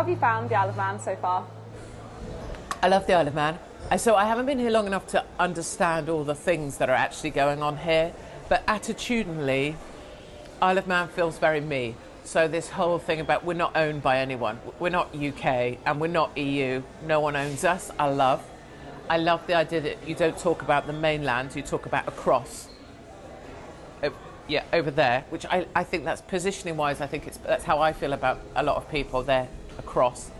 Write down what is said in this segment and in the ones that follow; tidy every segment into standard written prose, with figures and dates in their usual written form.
have you found the Isle of Man so far? I love the Isle of Man. So I haven't been here long enough to understand all the things that are actually going on here, but attitudinally, Isle of Man feels very me. So this whole thing about we're not owned by anyone. We're not UK and we're not EU. No one owns us. I love the idea that you don't talk about the mainland, you talk about across. Yeah, over there, which I think that's positioning wise, that's how I feel about a lot of people there across.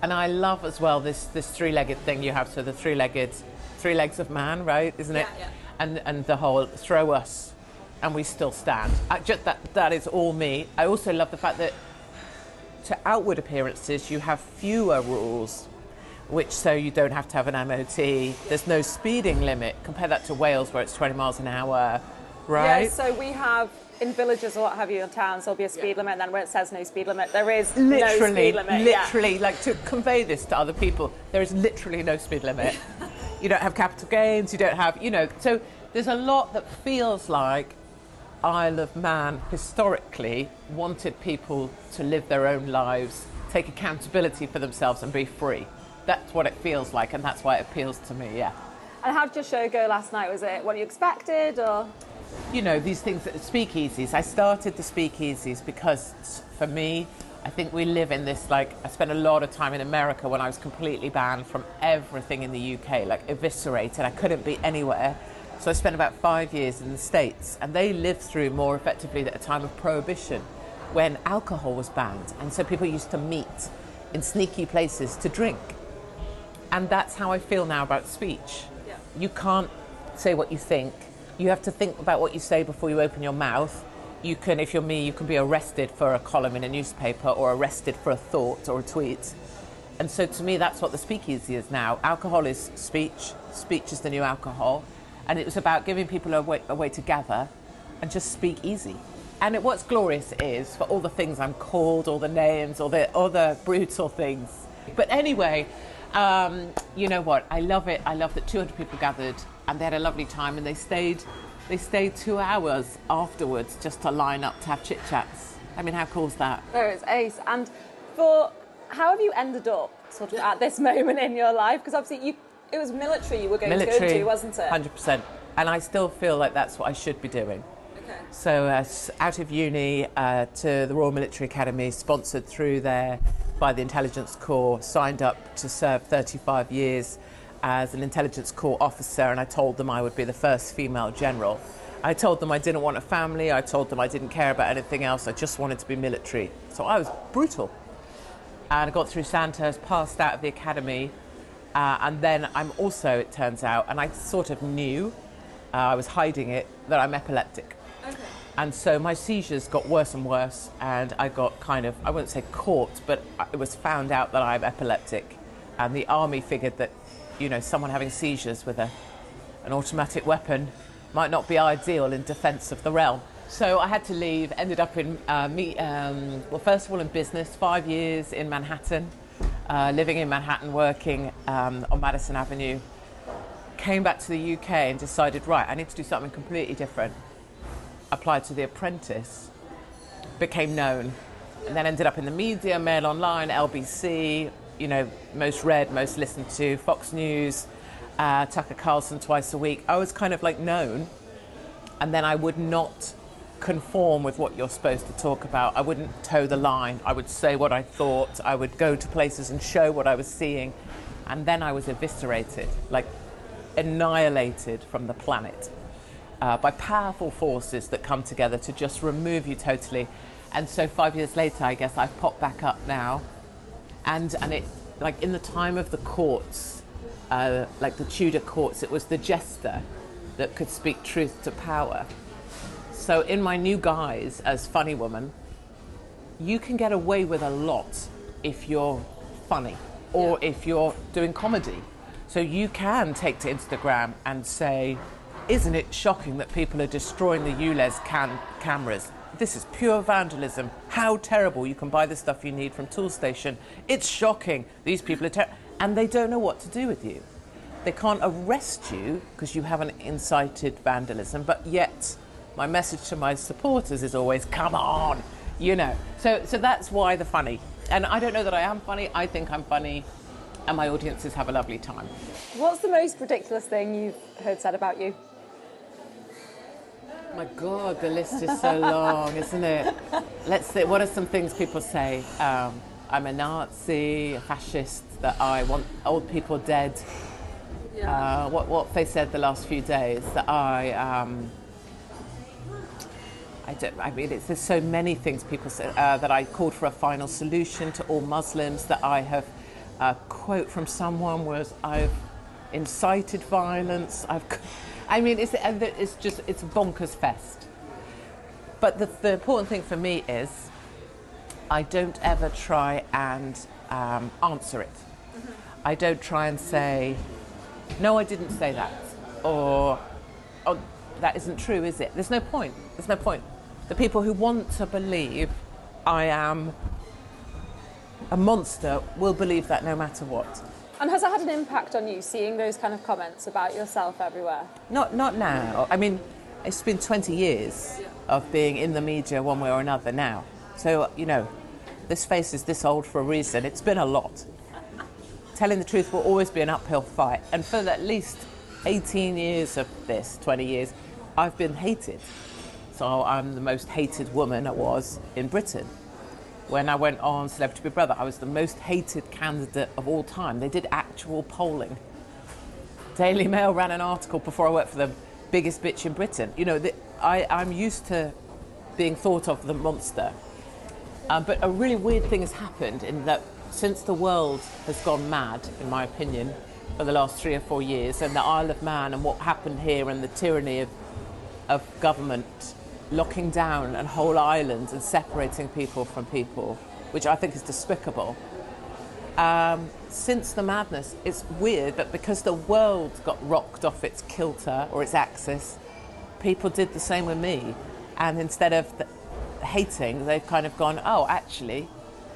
And I love as well this three-legged thing you have, so the three legs of man, right, isn't it? Yeah. And the whole throw us and we still stand. That is all me. I also love the fact that to outward appearances you have fewer rules, which so you don't have to have an MOT. There's no speeding limit. Compare that to Wales where it's 20 miles an hour. Right. Yeah, so we have in villages or what have you in towns there'll be a speed limit, and then where it says no speed limit, there is no speed limit. Literally, like to convey this to other people, there is literally no speed limit. You don't have capital gains, you don't have, so there's a lot that feels like Isle of Man historically wanted people to live their own lives, take accountability for themselves and be free. That's what it feels like, and that's why it appeals to me, yeah. And how did your show go last night? Was it what you expected, or...? These things, speakeasies. I started the speakeasies because, for me, I think we live in this, I spent a lot of time in America when I was completely banned from everything in the UK, eviscerated. I couldn't be anywhere. So I spent about 5 years in the States, and they lived through more effectively at a time of prohibition when alcohol was banned. And so people used to meet in sneaky places to drink. And that's how I feel now about speech. Yeah. You can't say what you think. You have to think about what you say before you open your mouth. You can, if you're me, you can be arrested for a column in a newspaper or arrested for a thought or a tweet. And so to me, that's what the speakeasy is now. Alcohol is speech. Speech is the new alcohol. And it was about giving people a way to gather and just speak easy. And what's glorious is, for all the things I'm called, all the names, all the other brutal things. But anyway, you know what? I love it. I love that 200 people gathered and they had a lovely time, and they stayed 2 hours afterwards just to line up to have chit-chats. I mean, how cool is that? No, it's ace. And how have you ended up sort of at this moment in your life? Because obviously it was military you were going to go to, wasn't it? 100%. And I still feel like that's what I should be doing. Okay. So out of uni to the Royal Military Academy, sponsored through there by the Intelligence Corps, signed up to serve 35 years as an Intelligence Corps officer, and I told them I would be the first female general. I told them I didn't want a family, I told them I didn't care about anything else, I just wanted to be military. So I was brutal. And I got through Sandhurst, passed out of the academy, and then I'm also, it turns out, and I sort of knew, I was hiding it, that I'm epileptic. Okay. And so my seizures got worse and worse, and I got kind of, I wouldn't say caught, but it was found out that I'm epileptic. And the army figured that, someone having seizures with an automatic weapon might not be ideal in defence of the realm. So I had to leave, ended up in, first of all in business, 5 years in Manhattan, living in Manhattan, working on Madison Avenue. Came back to the UK and decided, right, I need to do something completely different. Applied to The Apprentice, became known, and then ended up in the media, Mail Online, LBC, most read, most listened to, Fox News, Tucker Carlson twice a week. I was kind of known, and then I would not conform with what you're supposed to talk about. I wouldn't toe the line. I would say what I thought. I would go to places and show what I was seeing, and then I was eviscerated, annihilated from the planet by powerful forces that come together to just remove you totally. And so 5 years later, I guess I've popped back up now, and it, in the time of the courts, the Tudor courts, it was the jester that could speak truth to power. So in my new guise as funny woman, you can get away with a lot if you're funny or if you're doing comedy. So you can take to Instagram and say, isn't it shocking that people are destroying the ULEZ cameras? This is pure vandalism. How terrible. You can buy the stuff you need from Toolstation. It's shocking. These people are terrible. And they don't know what to do with you. They can't arrest you because you haven't incited vandalism, but yet my message to my supporters is always, come on, So that's why the funny. And I don't know that I am funny. I think I'm funny, and my audiences have a lovely time. What's the most ridiculous thing you've heard said about you? My God, the list is so long, isn't it? Let's see, what are some things people say? I'm a Nazi, a fascist, that I want old people dead. Yeah. What they said the last few days, that there's so many things people say, that I called for a final solution to all Muslims, that I have, a quote from someone was, I've incited violence, it's bonkers fest. But the important thing for me is I don't ever try and answer it. Mm-hmm. I don't try and say, no, I didn't say that, or oh, that isn't true, is it? There's no point. The people who want to believe I am a monster will believe that no matter what. And has it had an impact on you, seeing those kind of comments about yourself everywhere? Not now. I mean, it's been 20 years of being in the media one way or another now. So, this face is this old for a reason. It's been a lot. Telling the truth will always be an uphill fight. And for at least 18 years of this, 20 years, I've been hated. So I'm the most hated woman I was in Britain. When I went on Celebrity Big Brother, I was the most hated candidate of all time. They did actual polling. Daily Mail ran an article before I worked for the biggest bitch in Britain. I'm used to being thought of the monster. But a really weird thing has happened in that since the world has gone mad, in my opinion, for the last 3 or 4 years, and the Isle of Man and what happened here and the tyranny of government locking down a whole island and separating people from people, which I think is despicable. Since the madness, it's weird, but because the world got rocked off its kilter or its axis, people did the same with me. And instead of hating, they've kind of gone, oh, actually,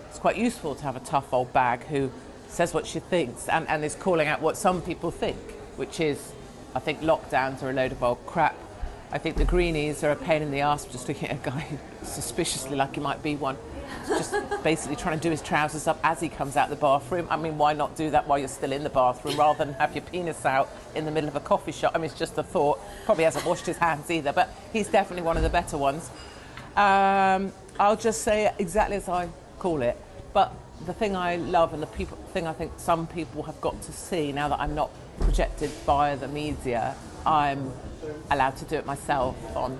it's quite useful to have a tough old bag who says what she thinks and is calling out what some people think, which is, I think lockdowns are a load of old crap. I think the greenies are a pain in the arse, just looking at a guy suspiciously like he might be one, just basically trying to do his trousers up as he comes out the bathroom. I mean, why not do that while you're still in the bathroom rather than have your penis out in the middle of a coffee shop? I mean, it's just a thought. Probably hasn't washed his hands either, but he's definitely one of the better ones. I'll just say it exactly as I call it. But the thing I love and the thing I think some people have got to see now that I'm not projected via the media, I'm allowed to do it myself on,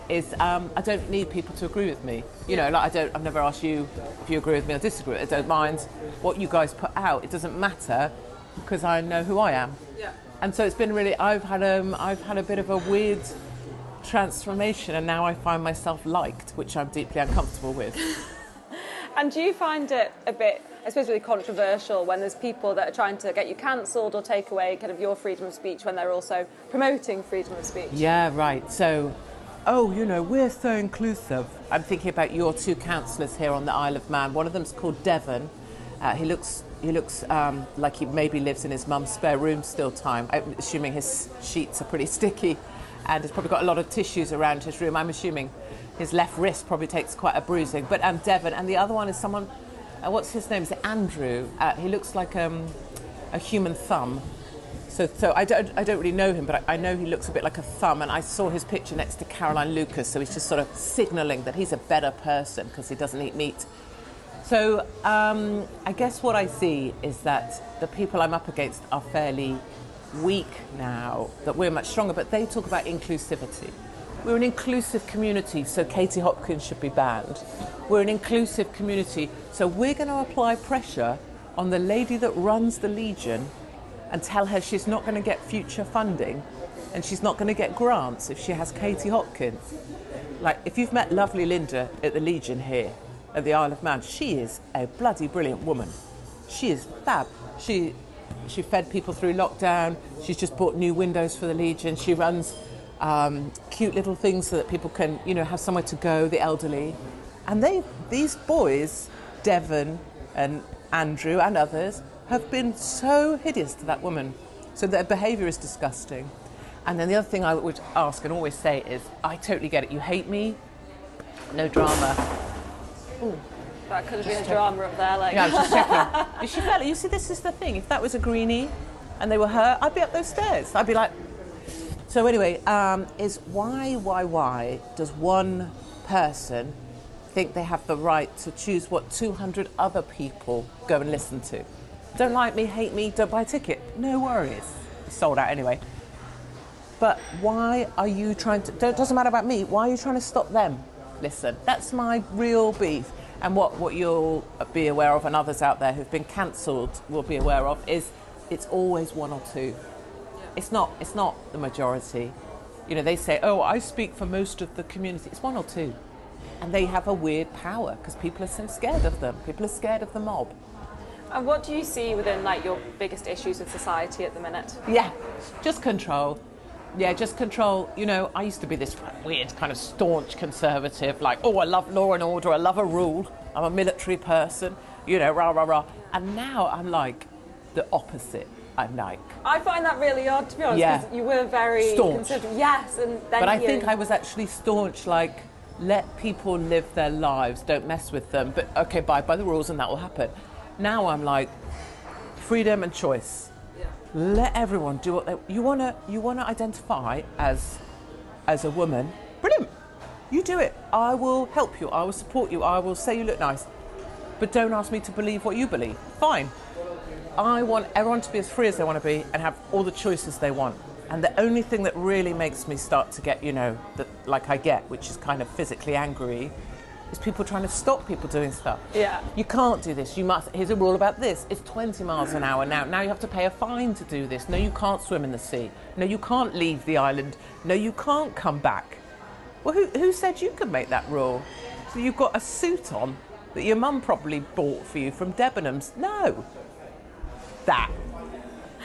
is I don't need people to agree with me. I've never asked you if you agree with me or disagree. I don't mind what you guys put out. It doesn't matter because I know who I am. Yeah. And so it's been really, I've had a bit of a weird transformation, and now I find myself liked, which I'm deeply uncomfortable with. And do you find it a bit, I suppose, really controversial when there's people that are trying to get you cancelled or take away kind of your freedom of speech when they're also promoting freedom of speech? Yeah, right. So, we're so inclusive. I'm thinking about your 2 councillors here on the Isle of Man. One of them's called Devon. He looks like he maybe lives in his mum's spare room still time. I'm assuming his sheets are pretty sticky and he's probably got a lot of tissues around his room. I'm assuming his left wrist probably takes quite a bruising. But Devon, and the other one is someone, what's his name? Is it Andrew? He looks like a human thumb. So I don't really know him, but I know he looks a bit like a thumb, and I saw his picture next to Caroline Lucas, so he's just sort of signalling that he's a better person because he doesn't eat meat. So I guess what I see is that the people I'm up against are fairly weak now, that we're much stronger, but they talk about inclusivity. We're an inclusive community, so Katie Hopkins should be banned. We're an inclusive community, so we're going to apply pressure on the lady that runs the Legion and tell her she's not going to get future funding and she's not going to get grants if she has Katie Hopkins. Like, if you've met lovely Linda at the Legion here at the Isle of Man, she is a bloody brilliant woman. She is fab. She fed people through lockdown. She's just bought new windows for the Legion. She runs cute little things so that people can, have somewhere to go, the elderly. And these boys, Devon and Andrew and others, have been so hideous to that woman. So their behaviour is disgusting. And then the other thing I would ask and always say is, I totally get it. You hate me, no drama. Ooh. That could have been a drama up there, like. Yeah, I was just checking. She felt it. You see, this is the thing. If that was a greenie and they were her, I'd be up those stairs. I'd be like... So anyway, is why does one person think they have the right to choose what 200 other people go and listen to? Don't like me, hate me, don't buy a ticket. No worries. It's sold out anyway. But why are you trying to... It doesn't matter about me. Why are you trying to stop them? Listen, that's my real beef. And what you'll be aware of, and others out there who've been cancelled will be aware of, is it's always one or two. It's not the majority. You know, they say, oh, I speak for most of the community. It's one or two. And they have a weird power because people are so scared of them. People are scared of the mob. And what do you see within, like, your biggest issues with society at the minute? Yeah, just control. Yeah, just control. You know, I used to be this weird kind of staunch conservative, like, oh, I love law and order, I love a rule, I'm a military person, you know, rah, rah, rah. And now I'm like the opposite. I'm like... I find that really odd, to be honest, because you were very staunch. Conservative. Yes, and then but I think I was actually staunch, like, let people live their lives, don't mess with them, but okay, abide by the rules and that will happen. Now I'm like, freedom and choice. Yeah. Let everyone do what they... You wanna identify as a woman? Brilliant. You do it. I will help you. I will support you. I will say you look nice. But don't ask me to believe what you believe. Fine. I want everyone to be as free as they want to be and have all the choices they want. And the only thing that really makes me start to get, you know, that like I get, which is kind of physically angry, is people trying to stop people doing stuff. Yeah. You can't do this. You must. Here's a rule about this. It's 20 miles an hour now. Now you have to pay a fine to do this. No, you can't swim in the sea. No, you can't leave the island. No, you can't come back. Well, who said you could make that rule? So you've got a suit on that your mum probably bought for you from Debenhams. No. That.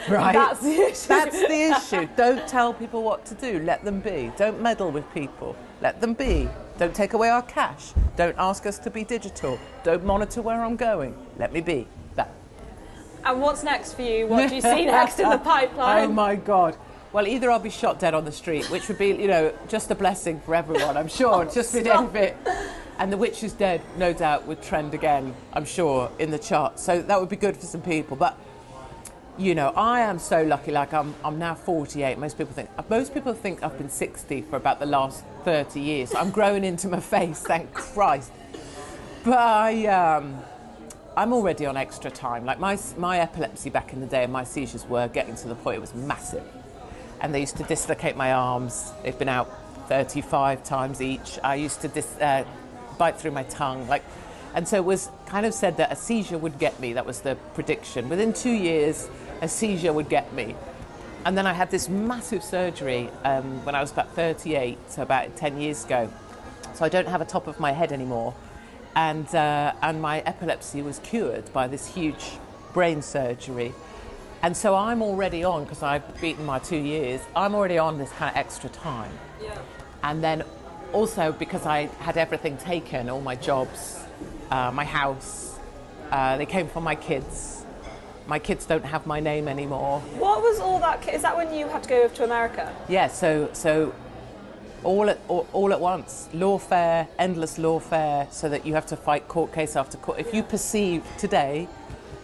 Right? That's the issue. That's the issue. Don't tell people what to do. Let them be. Don't meddle with people. Let them be. Don't take away our cash. Don't ask us to be digital. Don't monitor where I'm going. Let me be. That. And what's next for you? What do you see next in the pipeline? Oh my God. Well, either I'll be shot dead on the street, which would be, you know, just a blessing for everyone, I'm sure. Just be dead of it. And The Witch is Dead, no doubt, would trend again, I'm sure, in the charts. So that would be good for some people. But, you know, I am so lucky. Like, I'm now 48. Most people think I've been 60 for about the last 30 years. I'm growing into my face, thank Christ. But I'm already on extra time. Like, my epilepsy back in the day and my seizures were getting to the point it was massive. And they used to dislocate my arms. They've been out 35 times each. I used to bite through my tongue. And so it was kind of said that a seizure would get me. That was the prediction. Within 2 years, a seizure would get me. And then I had this massive surgery when I was about 38, so about 10 years ago. So I don't have a top of my head anymore. And my epilepsy was cured by this huge brain surgery. And so I'm already on, because I've beaten my 2 years, I'm already on this kind of extra time. Yeah. And then also because I had everything taken, all my jobs, my house, they came from my kids. My kids don't have my name anymore. What was all that? Is that when you had to go over to America? Yeah, so all at once, lawfare, endless lawfare, so that you have to fight court case after court. If you perceive today,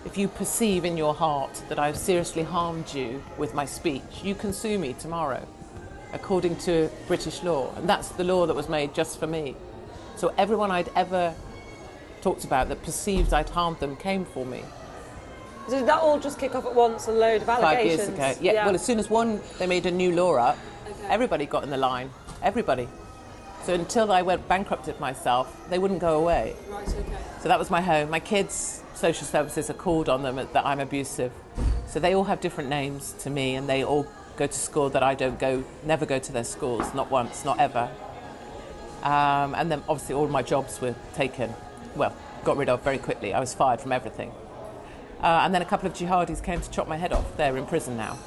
if you perceive in your heart that I've seriously harmed you with my speech, you can sue me tomorrow, according to British law. And that's the law that was made just for me. So everyone I'd ever talked about that perceived I'd harmed them came for me. So did that all just kick off at once, a load of allegations? 5 years ago. Yeah. Well, as soon as they made a new law up, everybody got in the line. Everybody. So until I went bankrupted myself, they wouldn't go away. Right, okay. So that was my home. My kids' social services are called on them that I'm abusive. So they all have different names to me, and they all go to school that I don't go, never go to their schools, not once, not ever. And then obviously all my jobs were taken, well, got rid of very quickly. I was fired from everything. And then a couple of jihadis came to chop my head off. They're in prison now.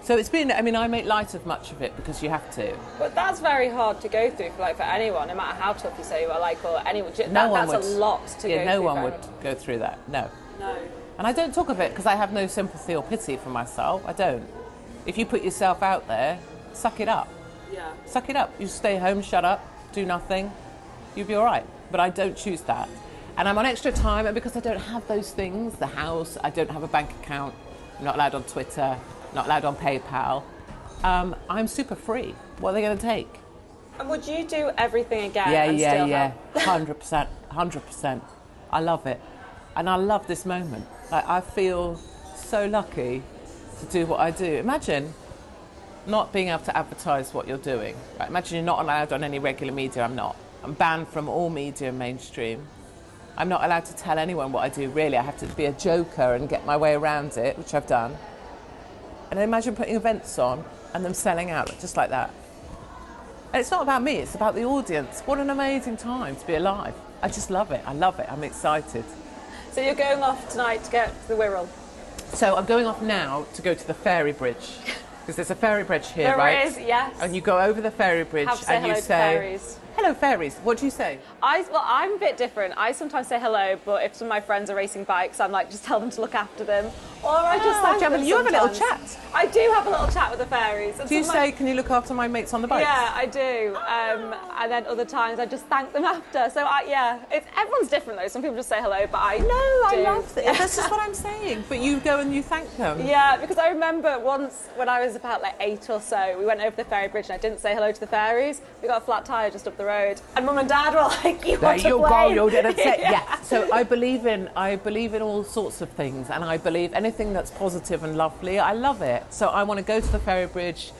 So it's been, I mean, I make light of much of it because you have to. But that's very hard to go through for anyone, no matter how tough you say you are, or anyone. That's a lot to go through. Yeah, no one would go through that, no. No. And I don't talk of it because I have no sympathy or pity for myself. I don't. If you put yourself out there, suck it up. Yeah. Suck it up. You stay home, shut up, do nothing, you'll be all right. But I don't choose that. And I'm on extra time, and because I don't have those things, the house, I don't have a bank account, I'm not allowed on Twitter, not allowed on PayPal, I'm super free. What are they going to take? And would you do everything again? Yeah. 100%, 100%. I love it. And I love this moment. Like, I feel so lucky to do what I do. Imagine not being able to advertise what you're doing. Right? Imagine you're not allowed on any regular media. I'm not. I'm banned from all media mainstream. I'm not allowed to tell anyone what I do, really. I have to be a joker and get my way around it, which I've done. And imagine putting events on and them selling out just like that. And it's not about me, it's about the audience. What an amazing time to be alive. I just love it. I love it. I'm excited. So you're going off tonight to get to the Wirral? So I'm going off now to go to the ferry bridge. Because there's a ferry bridge here, right? There is, yes. And you go over the ferry bridge and you say, fairies. Hello, fairies. What do you say? Well, I'm a bit different. I sometimes say hello, but if some of my friends are racing bikes, I'm like, just tell them to look after them. Or I just thank them you have a little sometimes. chat. I do have a little chat with the fairies. Do you say, can you look after my mates on the bikes? Yeah, I do. And then other times I just thank them after. So, everyone's different though. Some people just say hello, but I I love it. That's just what I'm saying. But you go and you thank them. Yeah, because I remember once when I was about like 8 or so, we went over the ferry bridge and I didn't say hello to the fairies. We got a flat tyre just up the road. And Mum and Dad were like, you want to play? You didn't say. Yeah. So I believe in all sorts of things, and I believe anything that's positive and lovely, I love it. So I want to go to the ferry bridge,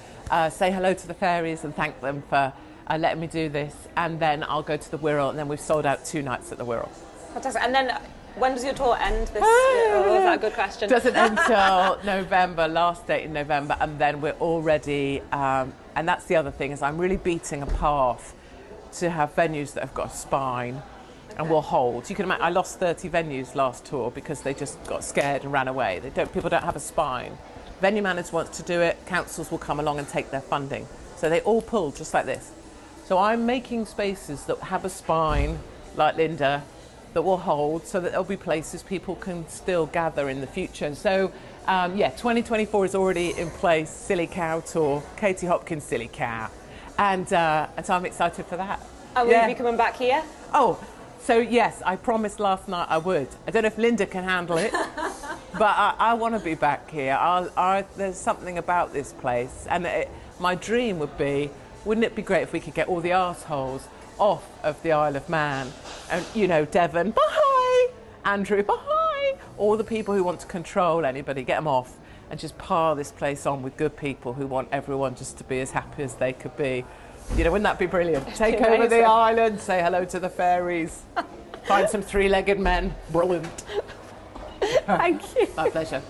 say hello to the fairies and thank them for letting me do this, and then I'll go to the Wirral, and then we've sold out 2 nights at the Wirral. Fantastic. And then when does your tour end this year? Oh, is that a good question? Doesn't end until November, last date in November, and then we're already, and that's the other thing, is I'm really beating a path to have venues that have got a spine and will hold. You can imagine, I lost 30 venues last tour because they just got scared and ran away. People don't have a spine. Venue managers want to do it, councils will come along and take their funding. So they all pull just like this. So I'm making spaces that have a spine, like Linda, that will hold, so that there'll be places people can still gather in the future. So 2024 is already in place, Silly Cow Tour, Katie Hopkins Silly Cow. And so I'm excited for that. And will you be coming back here? Oh, so yes, I promised last night I would. I don't know if Linda can handle it, but I want to be back here. There's something about this place, and my dream would be, wouldn't it be great if we could get all the arseholes off of the Isle of Man? And, Devon, bye! Andrew, bye! All the people who want to control anybody, get them off, and just pile this place on with good people who want everyone just to be as happy as they could be. Wouldn't that be brilliant? Take over the island, say hello to the fairies, find some 3-legged men. Brilliant. Thank you. My pleasure.